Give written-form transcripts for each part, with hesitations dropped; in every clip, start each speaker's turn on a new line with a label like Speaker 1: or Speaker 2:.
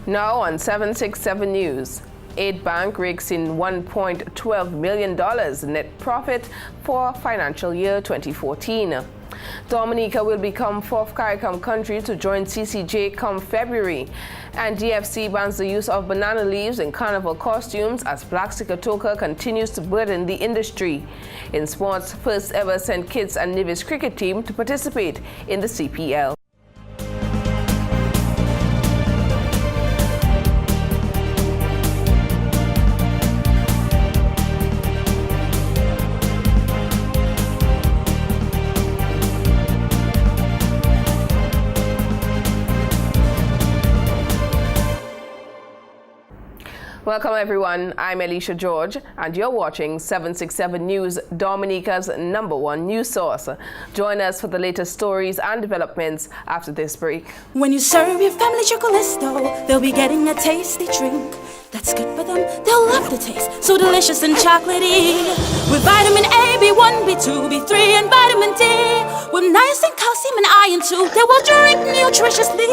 Speaker 1: Now on 767 News, Aid Bank rakes in $1.12 million net profit for financial year 2014. Dominica will become fourth CARICOM country to join CCJ come February. And DFC bans the use of banana leaves in carnival costumes as Black Sikatoka continues to burden the industry. In sports, first ever St. Kitts and Nevis cricket team to participate in the CPL. Welcome everyone, I'm Alicia George and you're watching 767 News, Dominica's #1 news source. Join us for the latest stories and developments after this break.
Speaker 2: When you serve your family Chocolisto, they'll be getting a tasty drink. That's good for them, they'll love the taste, so delicious and chocolatey. With vitamin A, B1, B2, B3 and vitamin D. With niacin, calcium and iron too, they will drink nutritiously.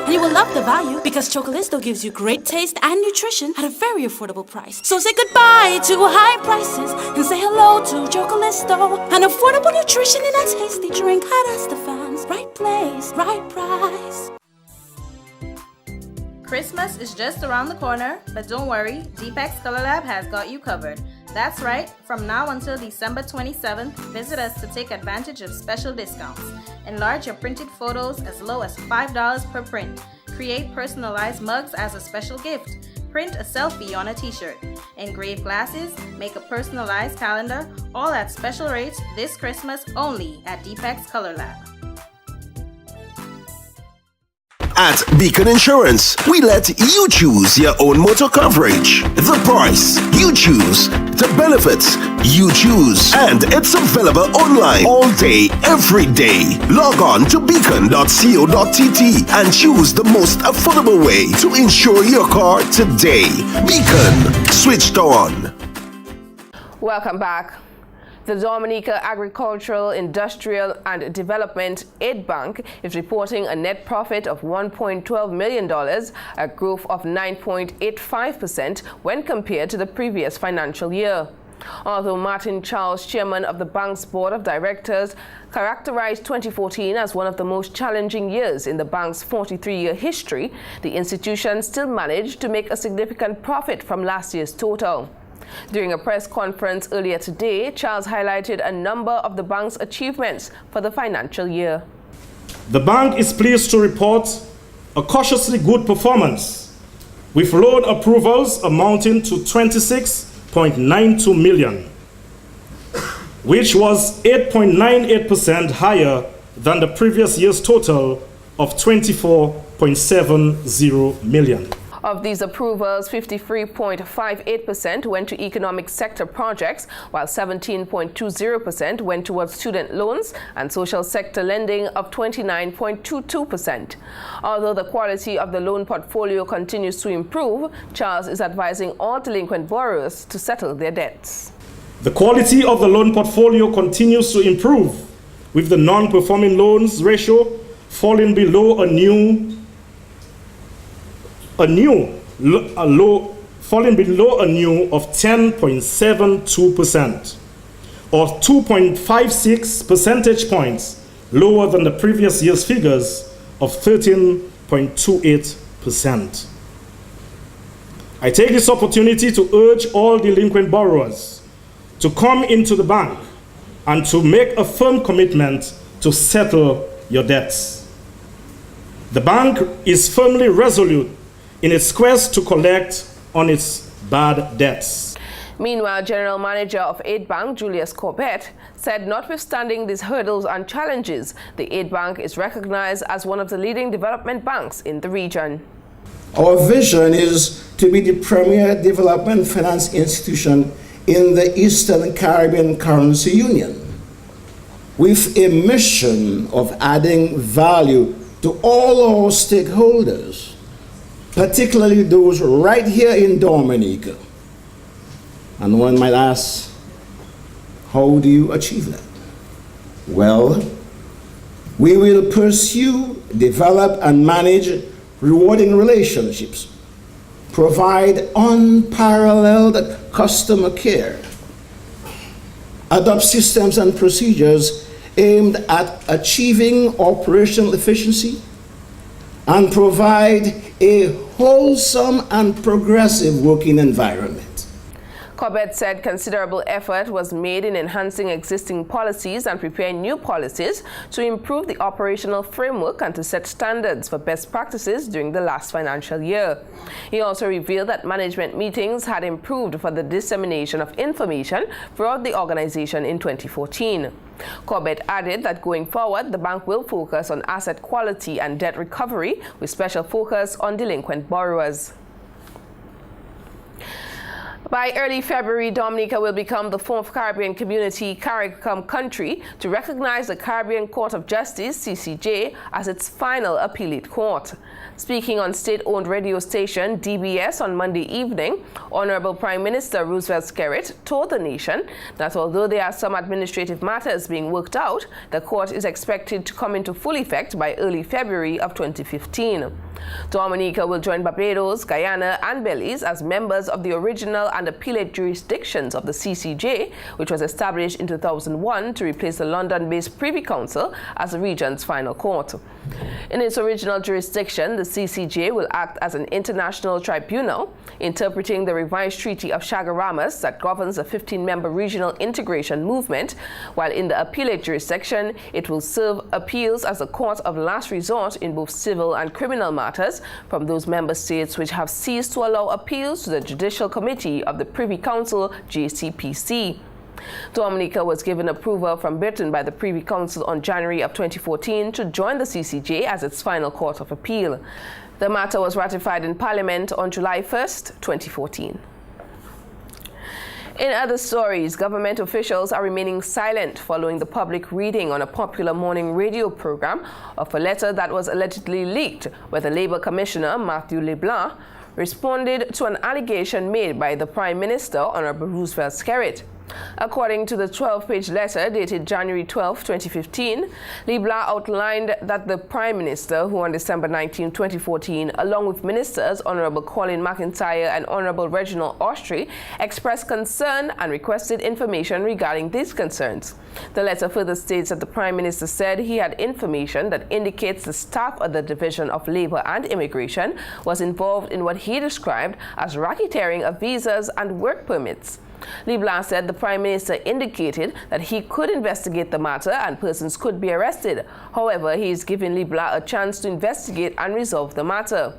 Speaker 2: And you will love the value, because Chocolisto gives you great taste and nutrition at a very affordable price. So say goodbye to high prices and say hello to Chocolisto. An affordable nutrition in a tasty drink at Estefans. Right place, right price.
Speaker 3: Christmas is just around the corner, but don't worry, Deepex Color Lab has got you covered. That's right, from now until December 27th, visit us to take advantage of special discounts. Enlarge your printed photos as low as $5 per print. Create personalized mugs as a special gift. Print a selfie on a t-shirt. Engrave glasses, make a personalized calendar, all at special rates this Christmas only at Deepex Color Lab.
Speaker 4: At Beacon Insurance, we let you choose your own motor coverage. The price, you choose. The benefits, you choose. And it's available online all day, every day. Log on to beacon.co.tt and choose the most affordable way to insure your car today. Beacon, switched on.
Speaker 1: Welcome back. The Dominica Agricultural, Industrial and Development Aid Bank is reporting a net profit of $1.12 million, a growth of 9.85% when compared to the previous financial year. Although Martin Charles, chairman of the bank's board of directors, characterized 2014 as one of the most challenging years in the bank's 43-year history, the institution still managed to make a significant profit from last year's total. During a press conference earlier today, Charles highlighted a number of the bank's achievements for the financial year.
Speaker 5: The bank is pleased to report a cautiously good performance, with loan approvals amounting to $26.92 million, which was 8.98% higher than the previous year's total of $24.70 million.
Speaker 1: Of these approvals, 53.58% went to economic sector projects, while 17.20% went towards student loans and social sector lending of 29.22%. Although the quality of the loan portfolio continues to improve, Charles is advising all delinquent borrowers to settle their debts.
Speaker 5: The quality of the loan portfolio continues to improve, with the non-performing loans ratio falling below a new of 10.72%, or 2.56 percentage points lower than the previous year's figures of 13.28%. I take this opportunity to urge all delinquent borrowers to come into the bank and to make a firm commitment to settle your debts. The bank is firmly resolute in its quest to collect on its bad debts.
Speaker 1: Meanwhile, General Manager of Aid Bank, Julius Corbett, said notwithstanding these hurdles and challenges, the Aid Bank is recognized as one of the leading development banks in the region.
Speaker 6: Our vision is to be the premier development finance institution in the Eastern Caribbean Currency Union, with a mission of adding value to all our stakeholders, particularly those right here in Dominica. And one might ask, how do you achieve that? Well, we will pursue, develop, and manage rewarding relationships provide unparalleled customer care, adopt systems and procedures aimed at achieving operational efficiency, and provide a wholesome and progressive working environment.
Speaker 1: Corbett said considerable effort was made in enhancing existing policies and preparing new policies to improve the operational framework and to set standards for best practices during the last financial year. He also revealed that management meetings had improved for the dissemination of information throughout the organization in 2014. Corbett added that going forward, the bank will focus on asset quality and debt recovery with special focus on delinquent borrowers. By early February, Dominica will become the fourth Caribbean community CARICOM country to recognize the Caribbean Court of Justice, CCJ, as its final appellate court. Speaking on state-owned radio station DBS on Monday evening, Honorable Prime Minister Roosevelt Skerrit told the nation that although there are some administrative matters being worked out, the court is expected to come into full effect by early February of 2015. Dominica will join Barbados, Guyana, and Belize as members of the original and appellate jurisdictions of the CCJ, which was established in 2001 to replace the London-based Privy Council as the region's final court. In its original jurisdiction, the CCJ will act as an international tribunal, interpreting the revised Treaty of Chaguaramas that governs the 15-member regional integration movement, while in the appellate jurisdiction, it will serve appeals as a court of last resort in both civil and criminal matters from those member states which have ceased to allow appeals to the Judicial Committee of the Privy Council, JCPC. Dominica was given approval from Britain by the Privy Council on January of 2014 to join the CCJ as its final court of appeal. The matter was ratified in Parliament on July 1st, 2014. In other stories, government officials are remaining silent following the public reading on a popular morning radio program of a letter that was allegedly leaked, where the Labour Commissioner, Matthew LeBlanc, responded to an allegation made by the Prime Minister, Honorable Roosevelt Skerrit. According to the 12-page letter dated January 12, 2015, LeBlanc outlined that the Prime Minister, who on December 19, 2014, along with Ministers Honorable Colin McIntyre and Honorable Reginald Austrie, expressed concern and requested information regarding these concerns. The letter further states that the Prime Minister said he had information that indicates the staff of the Division of Labour and Immigration was involved in what he described as racketeering of visas and work permits. LeBlanc said the Prime Minister indicated that he could investigate the matter and persons could be arrested. However, he is giving LeBlanc a chance to investigate and resolve the matter.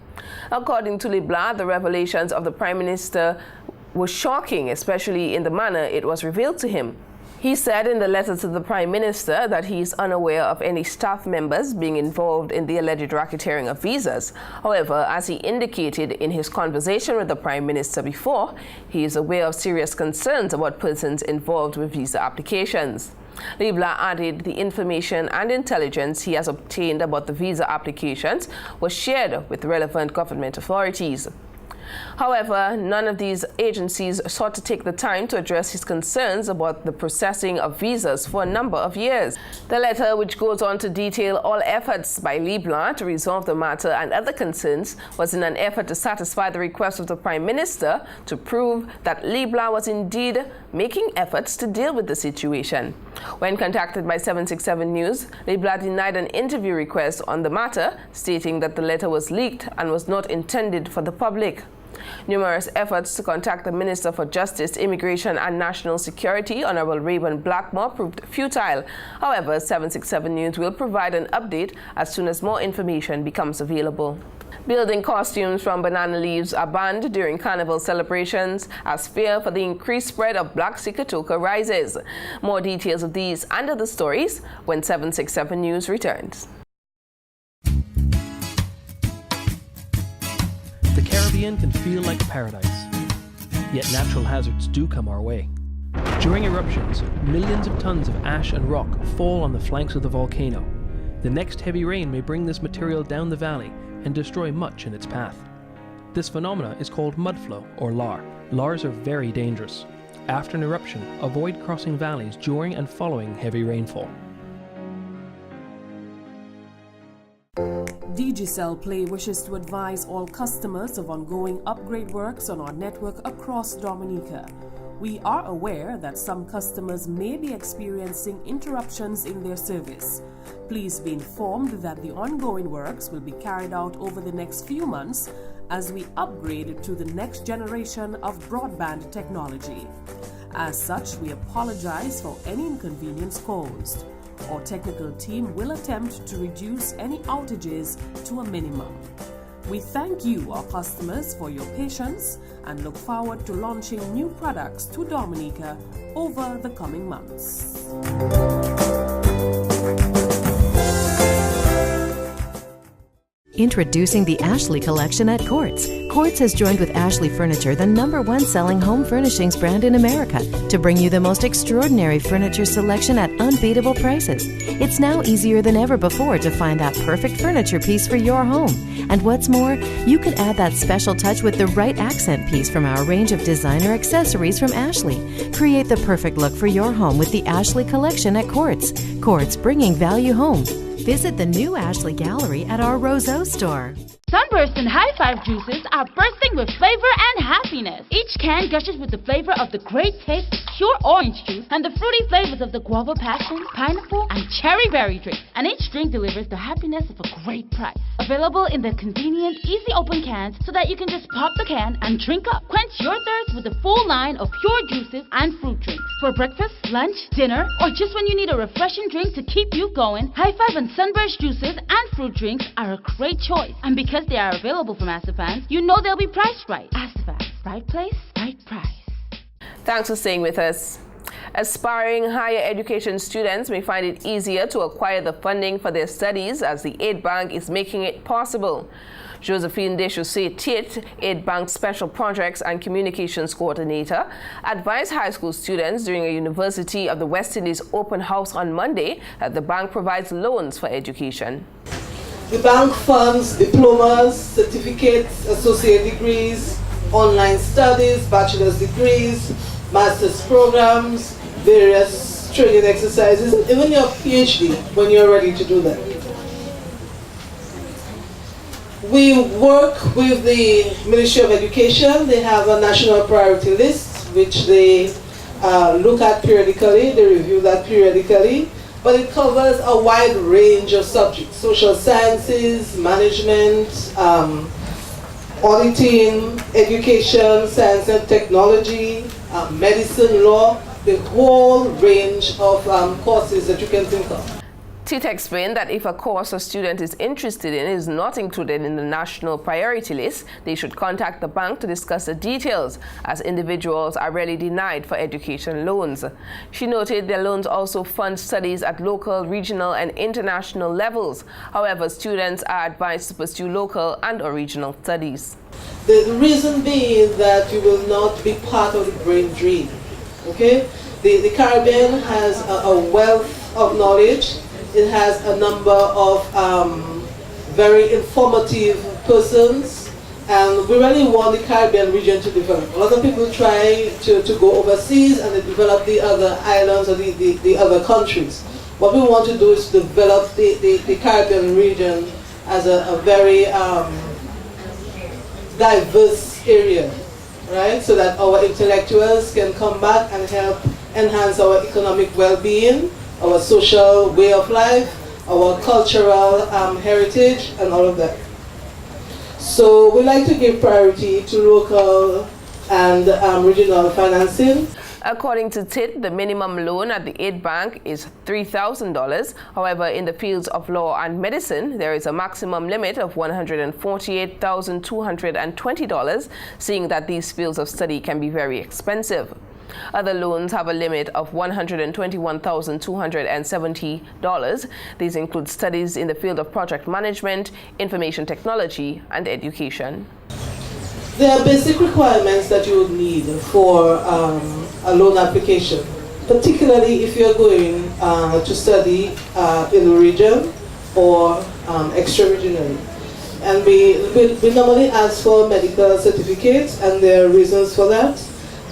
Speaker 1: According to LeBlanc, the revelations of the Prime Minister were shocking, especially in the manner it was revealed to him. He said in the letter to the Prime Minister that he is unaware of any staff members being involved in the alleged racketeering of visas. However, as he indicated in his conversation with the Prime Minister before, he is aware of serious concerns about persons involved with visa applications. LeBlanc added the information and intelligence he has obtained about the visa applications was shared with relevant government authorities. However, none of these agencies sought to take the time to address his concerns about the processing of visas for a number of years. The letter, which goes on to detail all efforts by LeBlanc to resolve the matter and other concerns, was in an effort to satisfy the request of the Prime Minister to prove that LeBlanc was indeed making efforts to deal with the situation. When contacted by 767 News, LeBlanc denied an interview request on the matter, stating that the letter was leaked and was not intended for the public. Numerous efforts to contact the Minister for Justice, Immigration and National Security, Honorable Rayburn Blackmore, proved futile. However, 767 News will provide an update as soon as more information becomes available. Building costumes from banana leaves are banned during carnival celebrations as fear for the increased spread of black Sikatoka rises. More details of these and other stories when 767 News returns.
Speaker 7: The Caribbean can feel like paradise, yet natural hazards do come our way. During eruptions, millions of tons of ash and rock fall on the flanks of the volcano. The next heavy rain may bring this material down the valley and destroy much in its path. This phenomena is called mudflow or LAR. LARs are very dangerous. After an eruption, avoid crossing valleys during and following heavy rainfall.
Speaker 8: Digicel Play wishes to advise all customers of ongoing upgrade works on our network across Dominica. We are aware that some customers may be experiencing interruptions in their service. Please be informed that the ongoing works will be carried out over the next few months as we upgrade to the next generation of broadband technology. As such, we apologize for any inconvenience caused. Our technical team will attempt to reduce any outages to a minimum. We thank you, our customers, for your patience and look forward to launching new products to Dominica over the coming months.
Speaker 9: Introducing the Ashley Collection at Quartz. Quartz has joined with Ashley Furniture, the #1 selling home furnishings brand in America, to bring you the most extraordinary furniture selection at unbeatable prices. It's now easier than ever before to find that perfect furniture piece for your home. And what's more, you can add that special touch with the right accent piece from our range of designer accessories from Ashley. Create the perfect look for your home with the Ashley Collection at Quartz. Quartz, bringing value home. Visit the new Ashley Gallery at our Roseau store.
Speaker 10: Sunburst and High Five juices are bursting with flavor and happiness. Each can gushes with the flavor of the great taste of pure orange juice and the fruity flavors of the guava passion, pineapple, and cherry berry drink. And each drink delivers the happiness of a great price. Available in the convenient, easy open cans so that you can just pop the can and drink up. Quench your thirst with a full line of pure juices and fruit drinks. For breakfast, lunch, dinner, or just when you need a refreshing drink to keep you going, High Five and Sunburst juices and fruit drinks are a great choice. And because they are available from Asafan, you know they'll be priced right. Asafan, right place, right price.
Speaker 1: Thanks for staying with us. Aspiring higher education students may find it easier to acquire the funding for their studies as the Aid Bank is making it possible. Josephine Deschaussee Tit, Aid Bank Special Projects and Communications Coordinator, advised high school students during a University of the West Indies open house on Monday that the bank provides loans for education.
Speaker 11: The bank funds diplomas, certificates, associate degrees, online studies, bachelor's degrees, master's programs, various training exercises, and even your PhD when you're ready to do that. We work with the Ministry of Education. They have a national priority list which they look at periodically, they review that periodically. But it covers a wide range of subjects: social sciences, management, auditing, education, science and technology, medicine, law, the whole range of courses that you can think of.
Speaker 1: Tit explained that if a course a student is interested in is not included in the national priority list, they should contact the bank to discuss the details, as individuals are rarely denied for education loans. She noted their loans also fund studies at local, regional, and international levels. However, students are advised to pursue local and or regional studies.
Speaker 11: The reason being that you will not be part of the brain drain. Okay? The Caribbean has a wealth of knowledge. It has a number of very informative persons, and we really want the Caribbean region to develop. A lot of people try to go overseas and they develop the other islands or the other countries. What we want to do is develop the Caribbean region as a very diverse area, right? So that our intellectuals can come back and help enhance our economic well-being, our social way of life, our cultural heritage, and all of that. So we like to give priority to local and regional financing.
Speaker 1: According to Tit, the minimum loan at the Aid Bank is $3,000. However, in the fields of law and medicine, there is a maximum limit of $148,220, seeing that these fields of study can be very expensive. Other loans have a limit of $121,270. These include studies in the field of project management, information technology, and education.
Speaker 11: There are basic requirements that you would need for a loan application, particularly if you're going to study in the region or extra-regionally. And we normally ask for medical certificates, and there are reasons for that.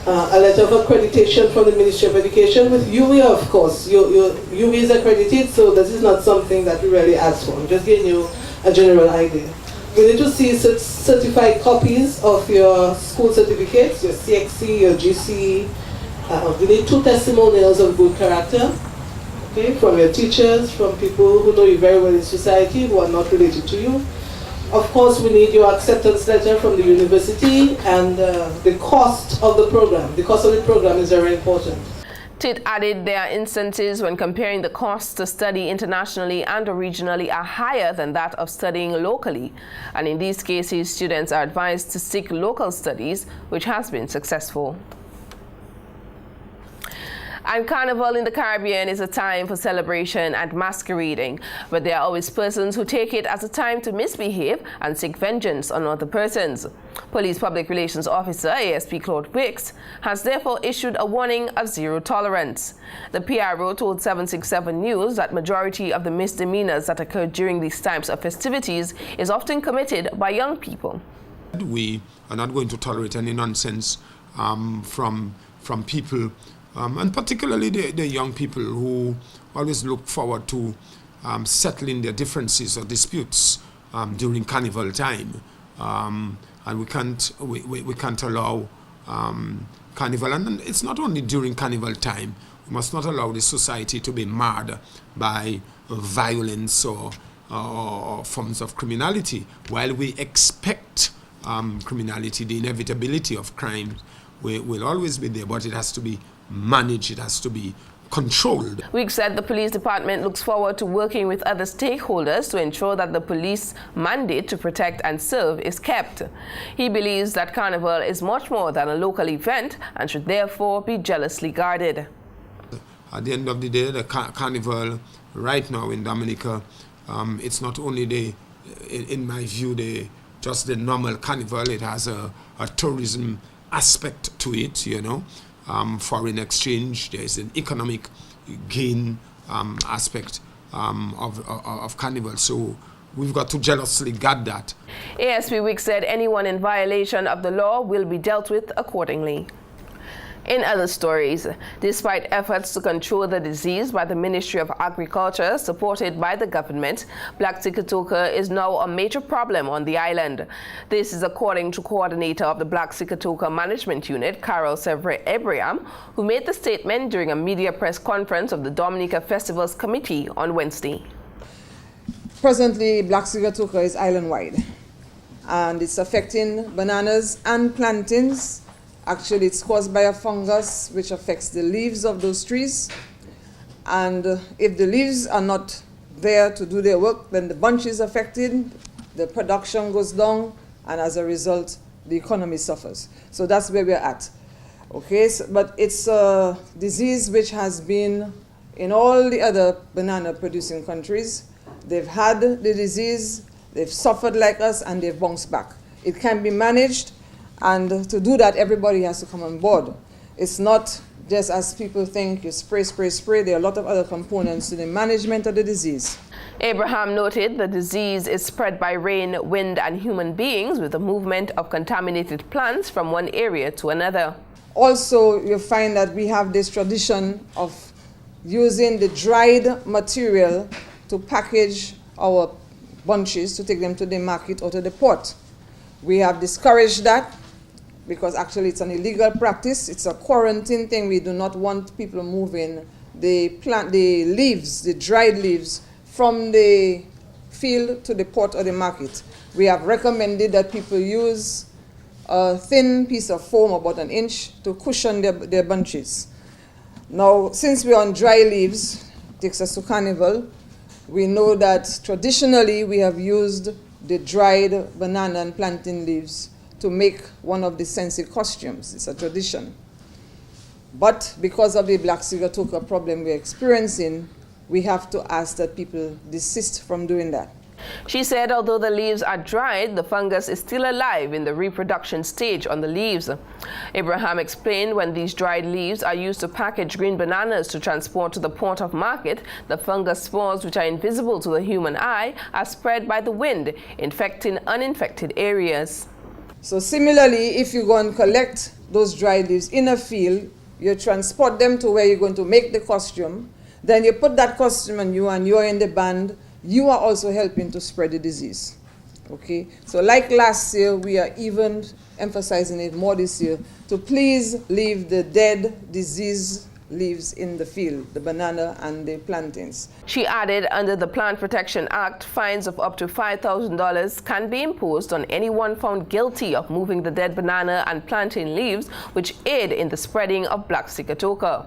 Speaker 11: A letter of accreditation from the Ministry of Education with UWI, of course. UWI is accredited, so this is not something that we really ask for. I'm just giving you a general idea. We need to see certified copies of your school certificates, your CXC, your GC. We need 2 testimonials of good character, okay, from your teachers, from people who know you very well in society, who are not related to you. Of course, we need your acceptance letter from the university and the cost of the program. The cost of the program is very important.
Speaker 1: TIT added there are instances when comparing the costs to study internationally and regionally are higher than that of studying locally. And in these cases, students are advised to seek local studies, which has been successful. And Carnival in the Caribbean is a time for celebration and masquerading, but there are always persons who take it as a time to misbehave and seek vengeance on other persons. Police Public Relations Officer ASP Claude Wicks has therefore issued a warning of zero tolerance. The PRO told 767 News that majority of the misdemeanors that occur during these types of festivities is often committed by young people.
Speaker 12: We are not going to tolerate any nonsense from people, and particularly the young people who always look forward to settling their differences or disputes during carnival time, and we can't allow carnival. And it's not only during carnival time. We must not allow the society to be marred by violence or forms of criminality. While we expect criminality, the inevitability of crime will always be there, but it has to be managed, it has to be controlled.
Speaker 1: Wicks said the police department looks forward to working with other stakeholders to ensure that the police mandate to protect and serve is kept. He believes that Carnival is much more than a local event and should therefore be jealously guarded.
Speaker 12: At the end of the day, the Carnival right now in Dominica, it's not only in my view, just the normal Carnival. It has a tourism aspect to it, you know. Foreign exchange, there's an economic gain aspect of Carnival. So we've got to jealously guard that.
Speaker 1: ASP Wicks said anyone in violation of the law will be dealt with accordingly. In other stories, despite efforts to control the disease by the Ministry of Agriculture, supported by the government, Black Sikatoka is now a major problem on the island. This is according to coordinator of the Black Sikatoka Management Unit, Carol Sevre Abraham, who made the statement during a media press conference of the Dominica Festivals Committee on Wednesday.
Speaker 13: Presently, Black Sikatoka is island-wide, and it's affecting bananas and plantains. Actually, it's caused by a fungus which affects the leaves of those trees. And if the leaves are not there to do their work, then the bunch is affected, the production goes down, and as a result, the economy suffers. So that's where we're at. Okay, but it's a disease which has been in all the other banana-producing countries. They've had the disease, they've suffered like us, and they've bounced back. It can be managed. And to do that, everybody has to come on board. It's not just as people think, you spray, spray, spray. There are a lot of other components to the management of the disease.
Speaker 1: Abraham noted the disease is spread by rain, wind, and human beings with the movement of contaminated plants from one area to another.
Speaker 13: Also, you find that we have this tradition of using the dried material to package our bunches to take them to the market or to the port. We have discouraged that, because actually it's an illegal practice. It's a quarantine thing. We do not want people moving the leaves, the dried leaves, from the field to the port or the market. We have recommended that people use a thin piece of foam, about 1 inch, to cushion their bunches. Now, since we're on dry leaves, it takes us to Carnival, we know that traditionally we have used the dried banana and plantain leaves to make one of the Sensi costumes. It's a tradition. But because of the Black Sikatoka problem we're experiencing, we have to ask that people desist from doing that.
Speaker 1: She said although the leaves are dried, the fungus is still alive in the reproduction stage on the leaves. Abraham explained when these dried leaves are used to package green bananas to transport to the port of market, the fungus spores, which are invisible to the human eye, are spread by the wind, infecting uninfected areas.
Speaker 13: So similarly, if you go and collect those dried leaves in a field, you transport them to where you're going to make the costume, then you put that costume on you and you're in the band, you are also helping to spread the disease. Okay, so like last year, we are even emphasizing it more this year to please leave the dead disease leaves in the field, the banana and the plantains.
Speaker 1: She added, under the Plant Protection Act, fines of up to $5,000 can be imposed on anyone found guilty of moving the dead banana and plantain leaves which aid in the spreading of black sigatoka.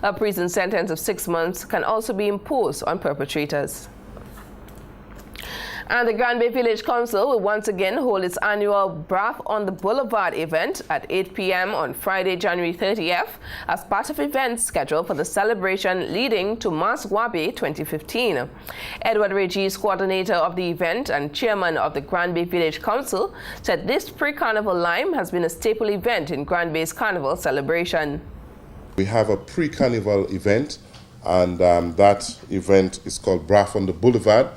Speaker 1: A prison sentence of 6 months can also be imposed on perpetrators. And the Grand Bay Village Council will once again hold its annual Braff on the Boulevard event at 8 p.m. on Friday, January 30th, as part of events scheduled for the celebration leading to Masgwabe 2015. Edward Regis, coordinator of the event and chairman of the Grand Bay Village Council, said this pre-carnival lime has been a staple event in Grand Bay's carnival celebration.
Speaker 14: We have a pre-carnival event, and that event is called Braff on the Boulevard.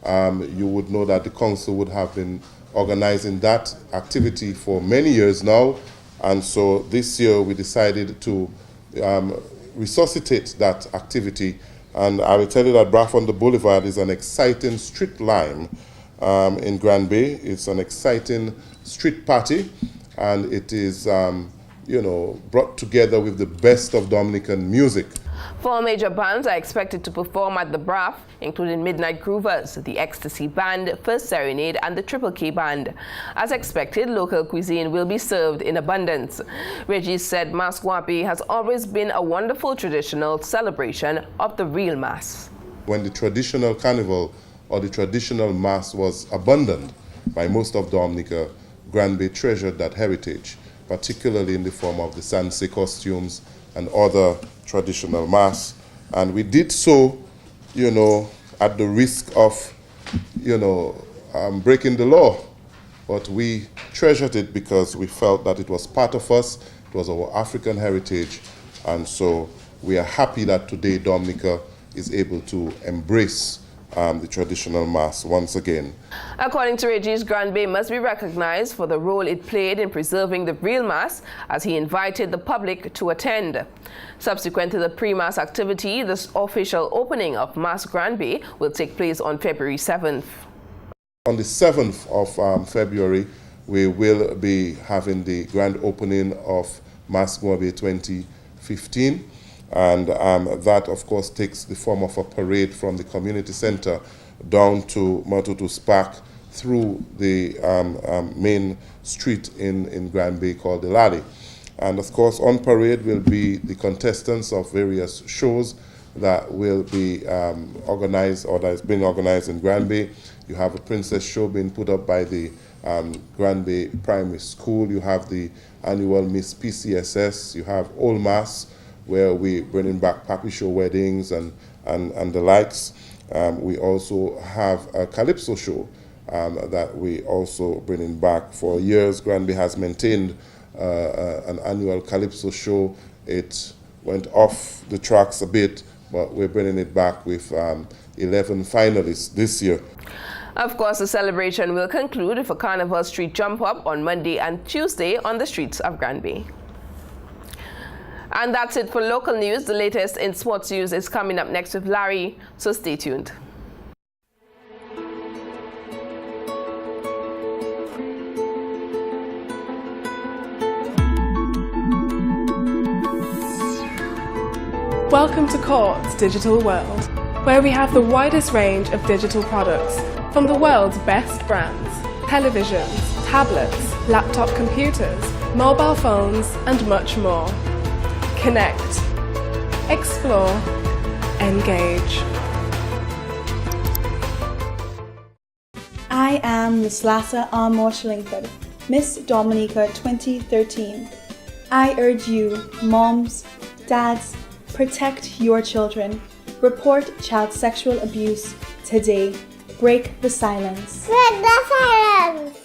Speaker 14: You would know that the council would have been organizing that activity for many years now, and so this year we decided to resuscitate that activity. And I will tell you that Braff on the Boulevard is an exciting street lime in Grand Bay. It's an exciting street party, and it is brought together with the best of Dominican music.
Speaker 1: 4 major bands are expected to perform at the Braff, including Midnight Groovers, the Ecstasy Band, First Serenade, and the Triple K Band. As expected, local cuisine will be served in abundance. Regis said Masgwabe has always been a wonderful traditional celebration of the real Mass.
Speaker 14: When the traditional carnival or the traditional Mass was abandoned by most of Dominica, Grand Bay treasured that heritage, particularly in the form of the Sanse costumes and other traditional Mass. And we did so, at the risk of, breaking the law. But we treasured it because we felt that it was part of us, it was our African heritage. And so we are happy that today Dominica is able to embrace the traditional Mass once again.
Speaker 1: According to Regis, Grand Bay must be recognized for the role it played in preserving the real Mass, as he invited the public to attend. Subsequent to the pre-Mass activity, the official opening of Mass Grand Bay will take place on February 7th.
Speaker 14: On the 7th of February, we will be having the grand opening of Masgwabe 2015. And that, of course, takes the form of a parade from the community center down to Matutus Park through the main street in Grand Bay called the Lally. And, of course, on parade will be the contestants of various shows that will be organized or that is being organized in Grand Bay. You have a princess show being put up by the Grand Bay Primary School. You have the annual Miss PCSS. You have Old Mass, where we're bringing back Papi Show weddings and the likes. We also have a Calypso show that we also bringing back. For years, Grand Bay has maintained an annual Calypso show. It went off the tracks a bit, but we're bringing it back with 11 finalists this year.
Speaker 1: Of course, the celebration will conclude with a Carnival Street jump up on Monday and Tuesday on the streets of Grand Bay. And that's it for local news. The latest in sports news is coming up next with Larry, so stay tuned.
Speaker 15: Welcome to Court's Digital World, where we have the widest range of digital products from the world's best brands, televisions, tablets, laptop computers, mobile phones, and much more. Connect, explore, engage.
Speaker 16: I am Miss Lassa Armour Shillingford, Miss Dominica 2013. I urge you, moms, dads, protect your children. Report child sexual abuse today. Break the silence.
Speaker 17: Break the silence!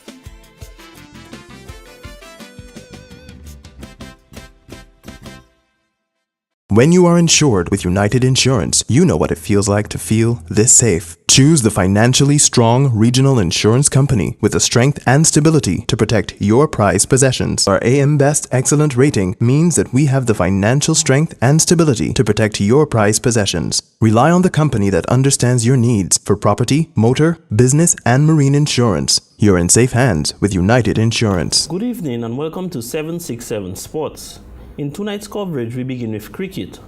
Speaker 18: When you are insured with United Insurance, you know what it feels like to feel this safe. Choose the financially strong regional insurance company with the strength and stability to protect your prized possessions. Our AM Best Excellent rating means that we have the financial strength and stability to protect your prized possessions. Rely on the company that understands your needs for property, motor, business, and marine insurance. You're in safe hands with United Insurance.
Speaker 19: Good evening and welcome to 767 Sports. In tonight's coverage, we begin with cricket.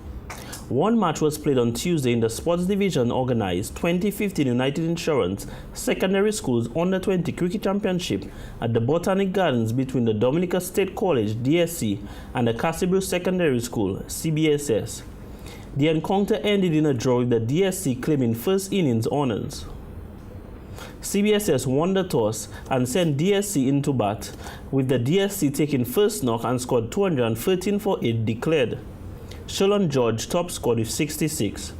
Speaker 19: One match was played on Tuesday in the sports division organized 2015 United Insurance Secondary Schools Under-20 Cricket Championship at the Botanic Gardens between the Dominica State College DSC and the Cassibrew Secondary School CBSS. The encounter ended in a draw with the DSC claiming first innings honors. CBSS won the toss and sent DSC into bat, with the DSC taking first knock and scored 213 for 8 declared. Shalon George top scored with 66.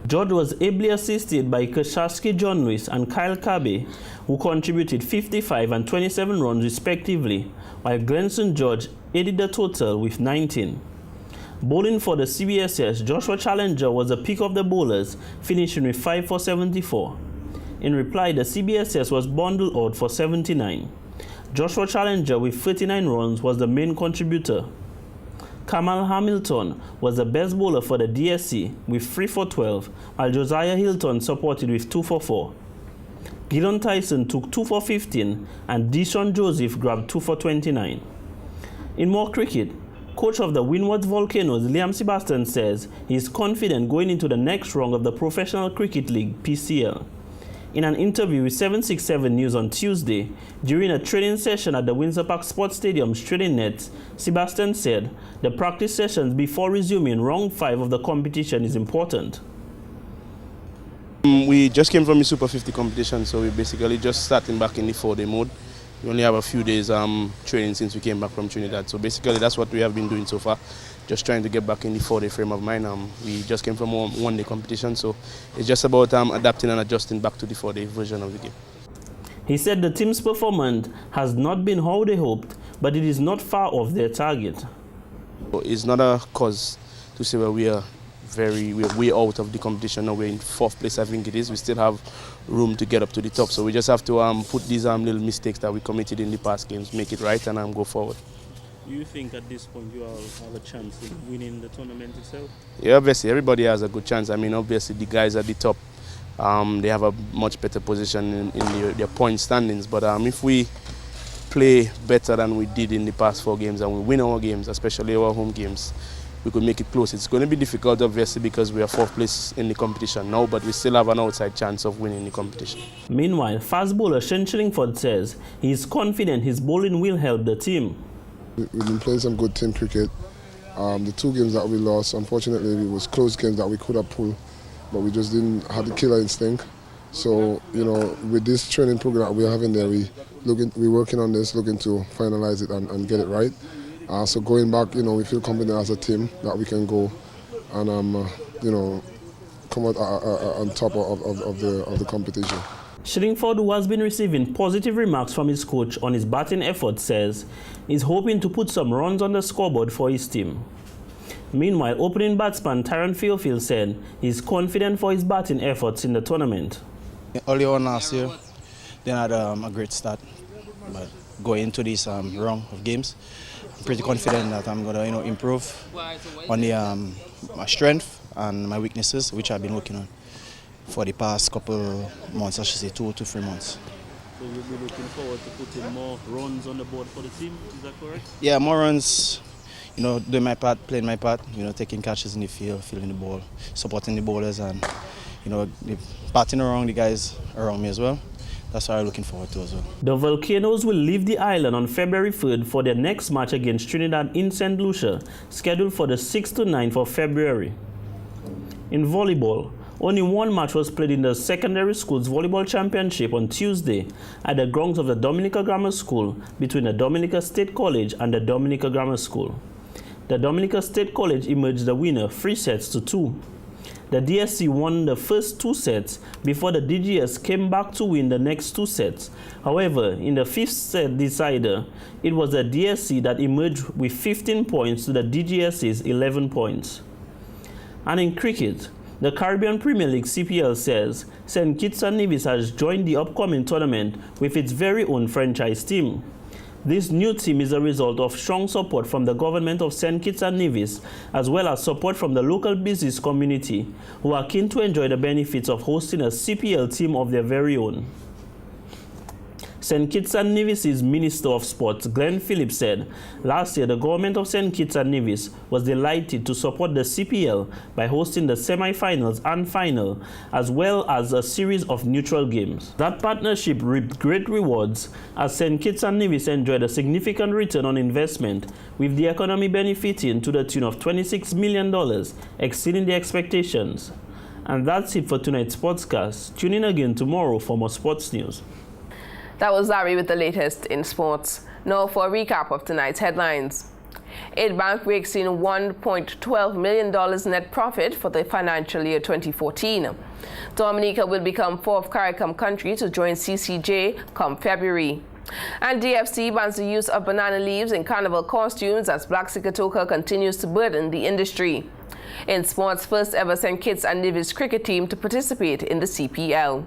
Speaker 19: George was ably assisted by Keshaski John Lewis and Kyle Kabe, who contributed 55 and 27 runs respectively, while Glenson George aided the total with 19. Bowling for the CBSS, Joshua Challenger was the pick of the bowlers, finishing with 5 for 74. In reply, the CBSS was bundled out for 79. Joshua Challenger with 39 runs was the main contributor. Kamal Hamilton was the best bowler for the DSC with 3 for 12, while Josiah Hilton supported with 2 for 4. Gideon Tyson took 2 for 15 and Deshaun Joseph grabbed 2 for 29. In more cricket, coach of the Windward Volcanoes Liam Sebastian says he is confident going into the next round of the Professional Cricket League PCL. In an interview with 767 News on Tuesday, during a training session at the Windsor Park Sports Stadium's training nets, Sebastian said the practice sessions before resuming round 5 of the competition is important.
Speaker 20: We just came from the Super 50 competition, so we're basically just starting back in the 4-day mode. We only have a few days training since we came back from Trinidad, so basically that's what we have been doing so far. Just trying to get back in the 4-day frame of mind. We just came from one-day competition, so it's just about adapting and adjusting back to the 4-day version of the game.
Speaker 19: He said the team's performance has not been how they hoped, but it is not far off their target.
Speaker 20: It's not a cause to say well, we're way out of the competition. Now we're in 4th place, I think it is. We still have room to get up to the top, so we just have to put these little mistakes that we committed in the past games, make it right, and go forward.
Speaker 19: Do you think at this point you all have a chance of winning the tournament itself?
Speaker 20: Yeah, obviously everybody has a good chance. I mean, obviously the guys at the top, they have a much better position in their point standings. But if we play better than we did in the past 4 games and we win our games, especially our home games, we could make it close. It's going to be difficult, obviously, because we are 4th place in the competition now, but we still have an outside chance of winning the competition.
Speaker 19: Meanwhile, fast bowler Shane Chillingford says he is confident his bowling will help the team.
Speaker 21: We've been playing some good team cricket. The 2 games that we lost, unfortunately, it was close games that we could have pulled, but we just didn't have the killer instinct. So, you know, with this training program that we're having there, we're working on this, looking to finalize it and get it right. So going back, you know, we feel confident as a team that we can go and, you know, come out on top of the competition.
Speaker 19: Shillingford, who has been receiving positive remarks from his coach on his batting efforts, says he's hoping to put some runs on the scoreboard for his team. Meanwhile, opening batsman Tyron Theophile said he's confident for his batting efforts in the tournament.
Speaker 22: Early on last year, they had a great start, but going into this round of games, I'm pretty confident that I'm going to improve on the, my strength and my weaknesses, which I've been working on for the past couple months, I should say 2 to 3 months.
Speaker 19: So you'll be looking forward to putting more runs on the board for the team, is that correct?
Speaker 22: Yeah, more runs, you know, doing my part, playing my part, you know, taking catches in the field, fielding the ball, supporting the bowlers and, you know, batting around the guys around me as well. That's what I'm looking forward to as well.
Speaker 19: The Volcanoes will leave the island on February 3rd for their next match against Trinidad in St. Lucia, scheduled for the 6th to 9th of February. In volleyball, only one match was played in the Secondary Schools Volleyball Championship on Tuesday at the grounds of the Dominica Grammar School between the Dominica State College and the Dominica Grammar School. The Dominica State College emerged the winner 3 sets to 2. The DSC won the first 2 sets before the DGS came back to win the next 2 sets. However, in the 5th set decider, it was the DSC that emerged with 15 points to the DGS's 11 points. And in cricket, The Caribbean Premier League CPL says St. Kitts and Nevis has joined the upcoming tournament with its very own franchise team. This new team is a result of strong support from the government of St. Kitts and Nevis, as well as support from the local business community, who are keen to enjoy the benefits of hosting a CPL team of their very own. St. Kitts and Nevis' Minister of Sports, Glenn Phillips, said last year the government of St. Kitts and Nevis was delighted to support the CPL by hosting the semi-finals and final, as well as a series of neutral games. That partnership reaped great rewards as St. Kitts and Nevis enjoyed a significant return on investment, with the economy benefiting to the tune of $26 million, exceeding the expectations. And that's it for tonight's sportscast. Tune in again tomorrow for more sports news.
Speaker 1: That was Larry with the latest in sports. Now for a recap of tonight's headlines. Aid Bank rakes in $1.12 million net profit for the financial year 2014. Dominica will become fourth CARICOM country to join CCJ come February. And DFC bans the use of banana leaves in carnival costumes as Black Sikatoka continues to burden the industry. In sports, first ever St. Kitts and Nevis cricket team to participate in the CPL.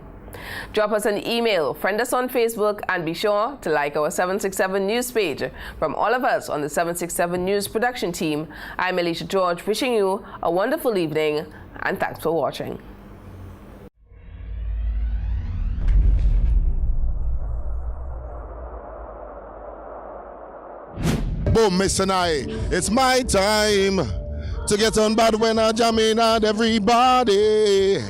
Speaker 1: Drop us an email, friend us on Facebook, and be sure to like our 767 News page. From all of us on the 767 News production team, I'm Alicia George, wishing you a wonderful evening, and thanks for watching.
Speaker 2: Boom, Miss and I, it's my time to get on bad when I jam in at everybody.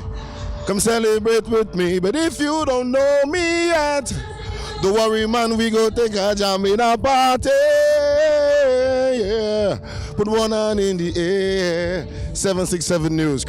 Speaker 2: Come celebrate with me, but if you don't know me yet, don't worry, man, we go take a jam in a party. Yeah, put one hand in the air. 767 News.